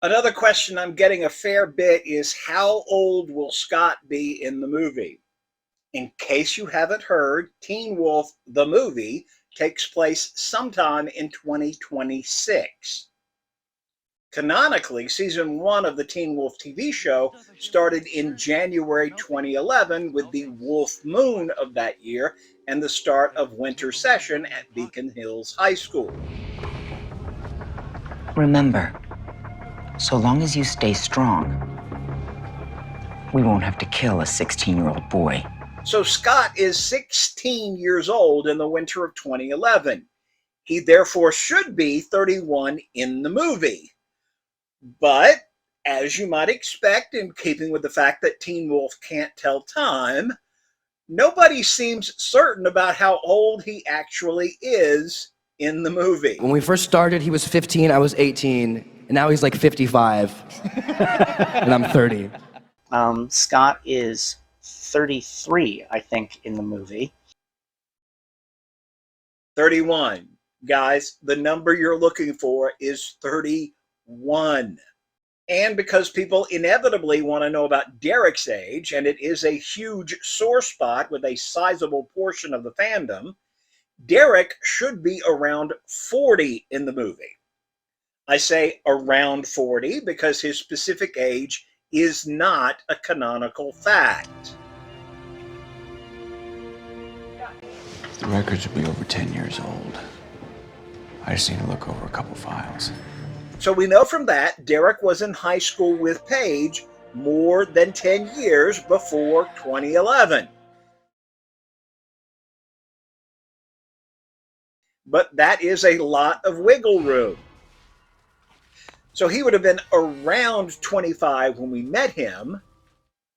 Another question I'm getting a fair bit is how old will Scott be in the movie? In case you haven't heard, Teen Wolf, the movie, takes place sometime in 2026. Canonically, season one of the Teen Wolf TV show started in January 2011 with the Wolf Moon of that year and the start of winter session at Beacon Hills High School. Remember, so long as you stay strong, we won't have to kill a 16-year-old boy. So Scott is 16 years old in the winter of 2011. He therefore should be 31 in the movie. But as you might expect, in keeping with the fact that Teen Wolf can't tell time, nobody seems certain about how old he actually is in the movie. When we first started, he was 15, I was 18, and now he's like 55, and I'm 30. Scott is 33, I think, in the movie. 31. Guys, the number you're looking for is 31. And because people inevitably want to know about Derek's age, and it is a huge sore spot with a sizable portion of the fandom, Derek should be around 40 in the movie. I say around 40 because his specific age is not a canonical fact. The records would be over 10 years old. I just need to look over a couple files. So we know from that Derek was in high school with Paige more than 10 years before 2011. But that is a lot of wiggle room. So he would have been around 25 when we met him,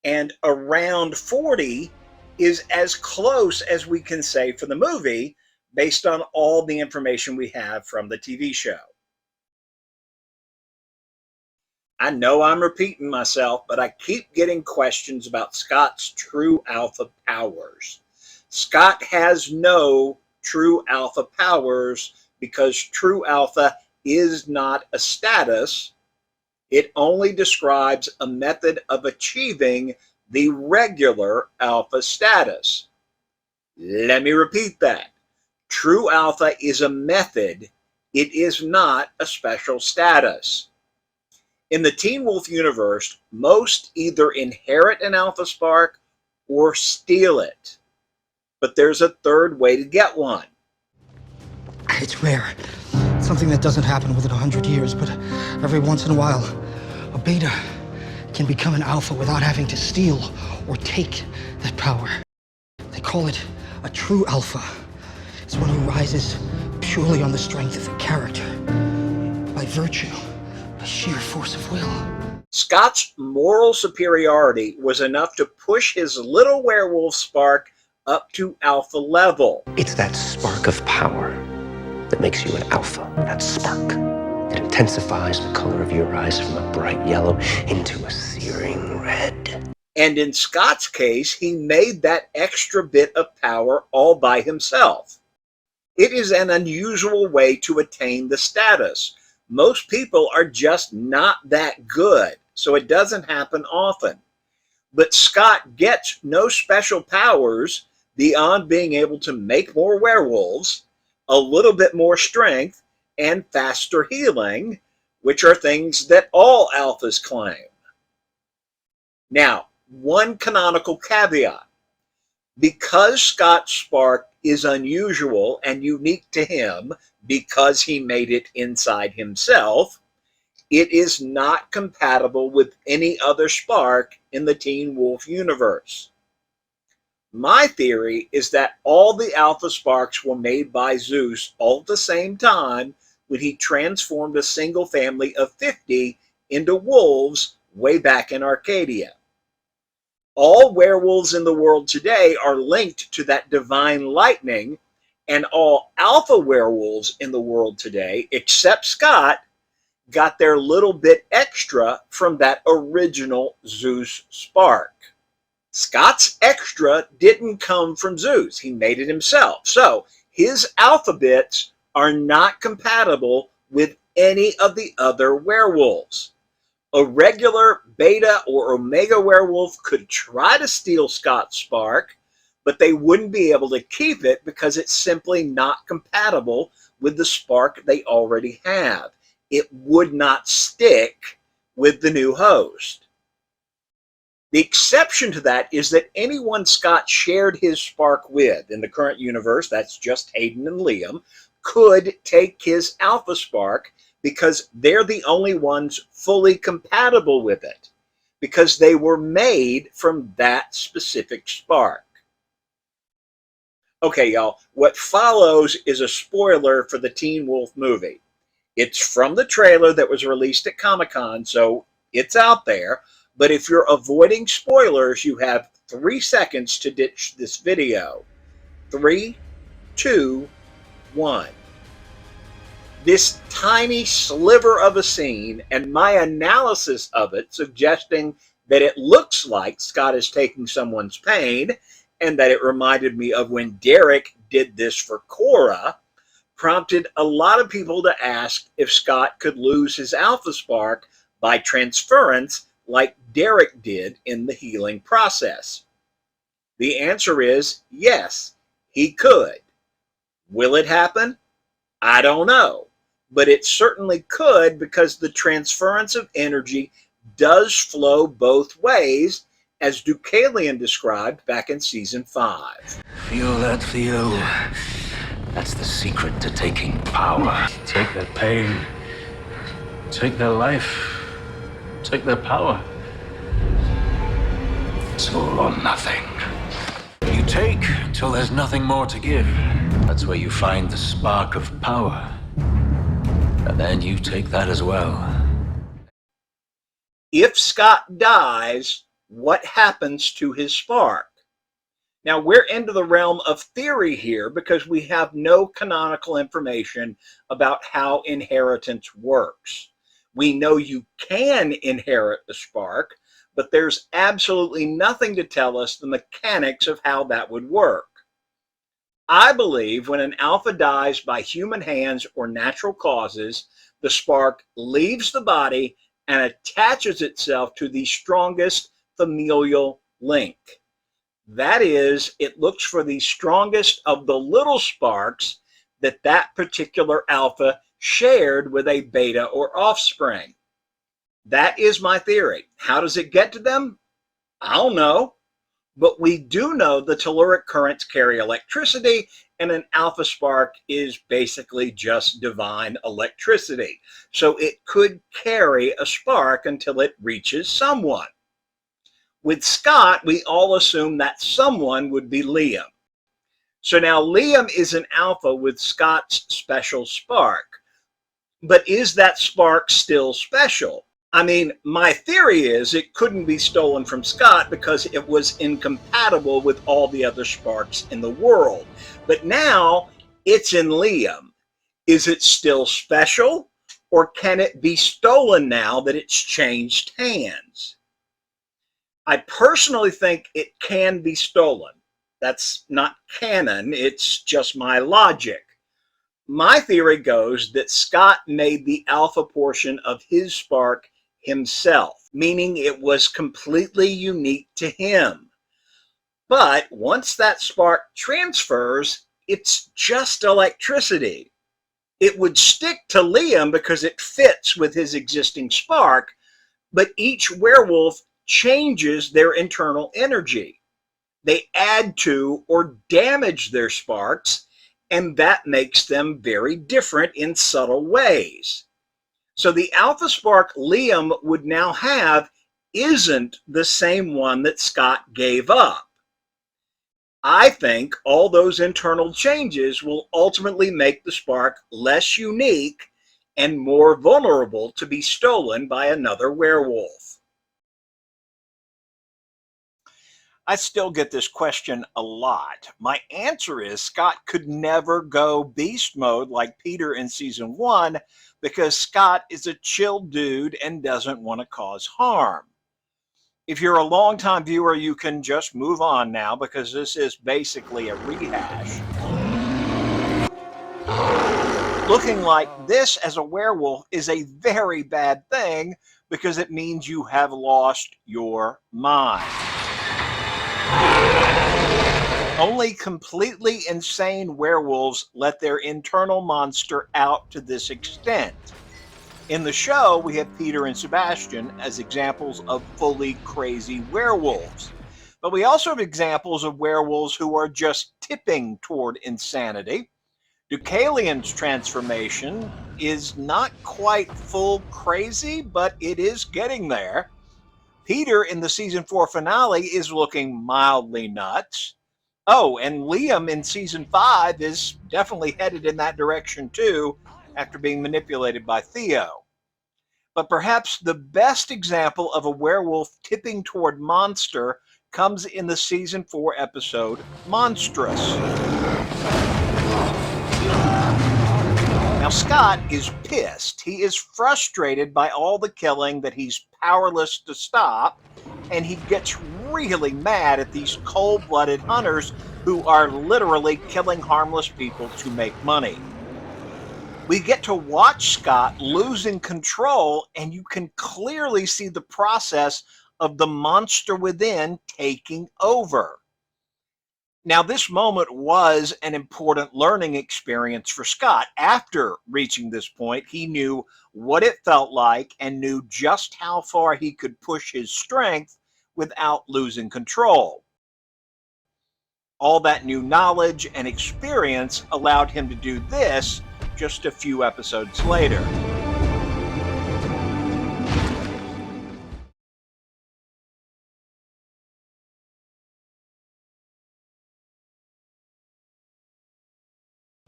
and around 40 is as close as we can say for the movie based on all the information we have from the TV show. I know I'm repeating myself, but I keep getting questions about Scott's true alpha powers. Scott has no true alpha powers because true alpha is not a status. It only describes a method of achieving the regular alpha status. Let me repeat that. True alpha is a method. It is not a special status. In the Teen Wolf universe, most either inherit an alpha spark or steal it. But there's a third way to get one. It's rare. It's something that doesn't happen within 100 years, but every once in a while, a beta can become an alpha without having to steal or take that power. They call it a true alpha. It's one who rises purely on the strength of a character, by virtue, by sheer force of will. Scott's moral superiority was enough to push his little werewolf spark up to alpha level. It's that spark of power that makes you an alpha. That spark. It intensifies the color of your eyes from a bright yellow into a searing red. And in Scott's case, he made that extra bit of power all by himself. It is an unusual way to attain the status. Most people are just not that good, so it doesn't happen often. But Scott gets no special powers beyond being able to make more werewolves, a little bit more strength, and faster healing, which are things that all alphas claim. Now, one canonical caveat. Because Scott's spark is unusual and unique to him because he made it inside himself, it is not compatible with any other spark in the Teen Wolf universe. My theory is that all the alpha sparks were made by Zeus all at the same time when he transformed a single family of 50 into wolves way back in Arcadia. All werewolves in the world today are linked to that divine lightning, and all alpha werewolves in the world today, except Scott, got their little bit extra from that original Zeus spark. Scott's extra didn't come from Zeus. He made it himself. So his alpha bits are not compatible with any of the other werewolves. A regular beta or omega werewolf could try to steal Scott's spark, but they wouldn't be able to keep it because it's simply not compatible with the spark they already have. It would not stick with the new host. The exception to that is that anyone Scott shared his spark with in the current universe, that's just Hayden and Liam, could take his alpha spark because they're the only ones fully compatible with it, because they were made from that specific spark. Okay, y'all, what follows is a spoiler for the Teen Wolf movie. It's from the trailer that was released at Comic-Con, so it's out there. But if you're avoiding spoilers, you have 3 seconds to ditch this video. 3, 2, 1. This tiny sliver of a scene and my analysis of it suggesting that it looks like Scott is taking someone's pain and that it reminded me of when Derek did this for Cora prompted a lot of people to ask if Scott could lose his alpha spark by transference like Derek did in the healing process. The answer is yes, he could. Will it happen? I don't know. But it certainly could because the transference of energy does flow both ways, as Deucalion described back in season 5. Feel that, Theo? That's the secret to taking power. Take their pain, take their life, take their power. It's all or nothing. You take till there's nothing more to give. That's where you find the spark of power. And then you take that as well. If Scott dies, what happens to his spark? Now, we're into the realm of theory here because we have no canonical information about how inheritance works. We know you can inherit the spark, but there's absolutely nothing to tell us the mechanics of how that would work. I believe when an alpha dies by human hands or natural causes, the spark leaves the body and attaches itself to the strongest familial link. That is, it looks for the strongest of the little sparks that that particular alpha shared with a beta or offspring. That is my theory. How does it get to them? I don't know. But we do know the telluric currents carry electricity, and an alpha spark is basically just divine electricity. So it could carry a spark until it reaches someone. With Scott, we all assume that someone would be Liam. So now Liam is an alpha with Scott's special spark. But is that spark still special? I mean, my theory is it couldn't be stolen from Scott because it was incompatible with all the other sparks in the world. But now it's in Liam. Is it still special, or can it be stolen now that it's changed hands? I personally think it can be stolen. That's not canon, it's just my logic. My theory goes that Scott made the alpha portion of his spark himself, meaning it was completely unique to him. But once that spark transfers, it's just electricity. It would stick to Liam because it fits with his existing spark, but each werewolf changes their internal energy. They add to or damage their sparks, and that makes them very different in subtle ways. So the alpha spark Liam would now have isn't the same one that Scott gave up. I think all those internal changes will ultimately make the spark less unique and more vulnerable to be stolen by another werewolf. I still get this question a lot. My answer is Scott could never go beast mode like Peter in season 1 because Scott is a chill dude and doesn't want to cause harm. If you're a longtime viewer, you can just move on now because this is basically a rehash. Looking like this as a werewolf is a very bad thing because it means you have lost your mind. Only completely insane werewolves let their internal monster out to this extent. In the show, we have Peter and Sebastian as examples of fully crazy werewolves. But we also have examples of werewolves who are just tipping toward insanity. Deucalion's transformation is not quite full crazy, but it is getting there. Peter in the season 4 finale is looking mildly nuts. Oh, and Liam in season 5 is definitely headed in that direction too, after being manipulated by Theo. But perhaps the best example of a werewolf tipping toward monster comes in the season 4 episode Monstrous. Now, Scott is pissed. He is frustrated by all the killing that he's powerless to stop, and he gets really mad at these cold-blooded hunters who are literally killing harmless people to make money. We get to watch Scott losing control, and you can clearly see the process of the monster within taking over. Now, this moment was an important learning experience for Scott. After reaching this point, he knew what it felt like and knew just how far he could push his strength without losing control. All that new knowledge and experience allowed him to do this just a few episodes later.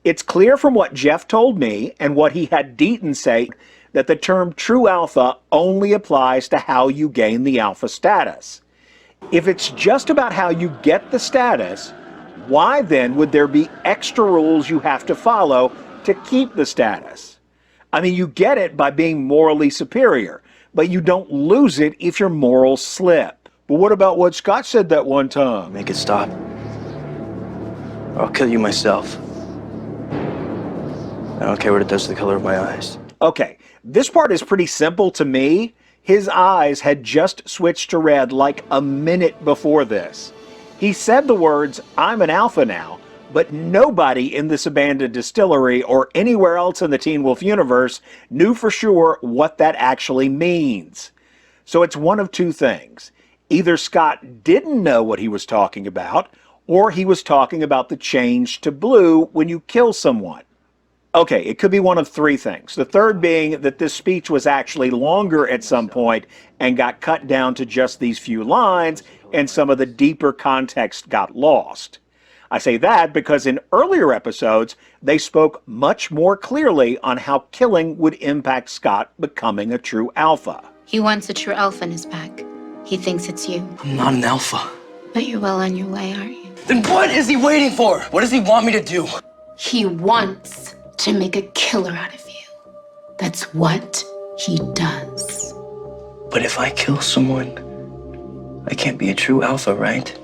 It's clear from what Jeff told me and what he had Deaton say that the term true alpha only applies to how you gain the alpha status. If it's just about how you get the status, why then would there be extra rules you have to follow to keep the status? I mean, you get it by being morally superior, but you don't lose it if your morals slip. But what about what Scott said that one time? Make it stop, or I'll kill you myself. I don't care what it does to the color of my eyes. Okay, this part is pretty simple to me. His eyes had just switched to red like a minute before this. He said the words, "I'm an alpha now," but nobody in this abandoned distillery or anywhere else in the Teen Wolf universe knew for sure what that actually means. So it's one of two things. Either Scott didn't know what he was talking about, or he was talking about the change to blue when you kill someone. Okay, it could be one of three things. The third being that this speech was actually longer at some point and got cut down to just these few lines, and some of the deeper context got lost. I say that because in earlier episodes, they spoke much more clearly on how killing would impact Scott becoming a true alpha. He wants a true alpha in his pack. He thinks it's you. I'm not an alpha. But you're well on your way, aren't you? Then what is he waiting for? What does he want me to do? He wants to make a killer out of you. That's what he does. But if I kill someone, I can't be a true alpha, right?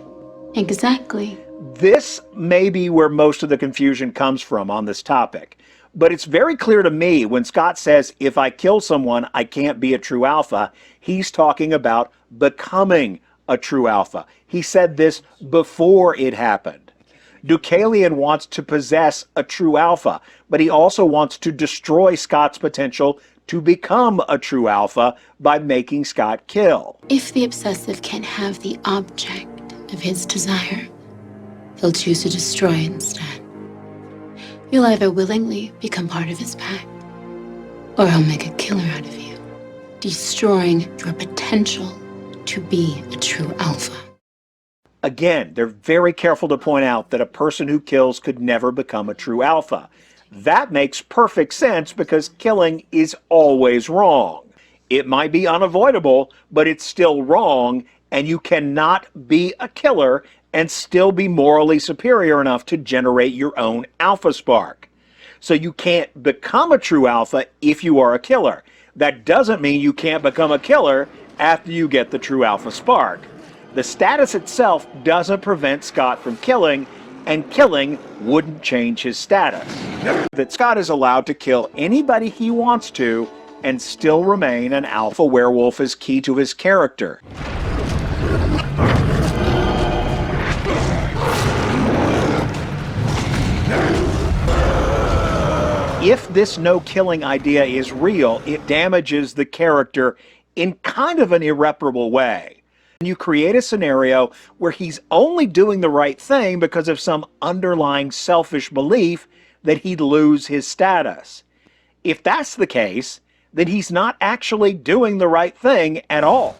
Exactly. This may be where most of the confusion comes from on this topic. But it's very clear to me when Scott says, if I kill someone, I can't be a true alpha, he's talking about becoming a true alpha. He said this before it happened. Deucalion wants to possess a true alpha, but he also wants to destroy Scott's potential to become a true alpha by making Scott kill. If the obsessive can't have the object of his desire, he'll choose to destroy instead. You'll either willingly become part of his pack, or he'll make a killer out of you, destroying your potential to be a true alpha. Again, they're very careful to point out that a person who kills could never become a true alpha. That makes perfect sense because killing is always wrong. It might be unavoidable, but it's still wrong, and you cannot be a killer and still be morally superior enough to generate your own alpha spark. So you can't become a true alpha if you are a killer. That doesn't mean you can't become a killer after you get the true alpha spark. The status itself doesn't prevent Scott from killing, and killing wouldn't change his status. That Scott is allowed to kill anybody he wants to and still remain an alpha werewolf is key to his character. If this no-killing idea is real, it damages the character in kind of an irreparable way. You create a scenario where he's only doing the right thing because of some underlying selfish belief that he'd lose his status. If that's the case, then he's not actually doing the right thing at all.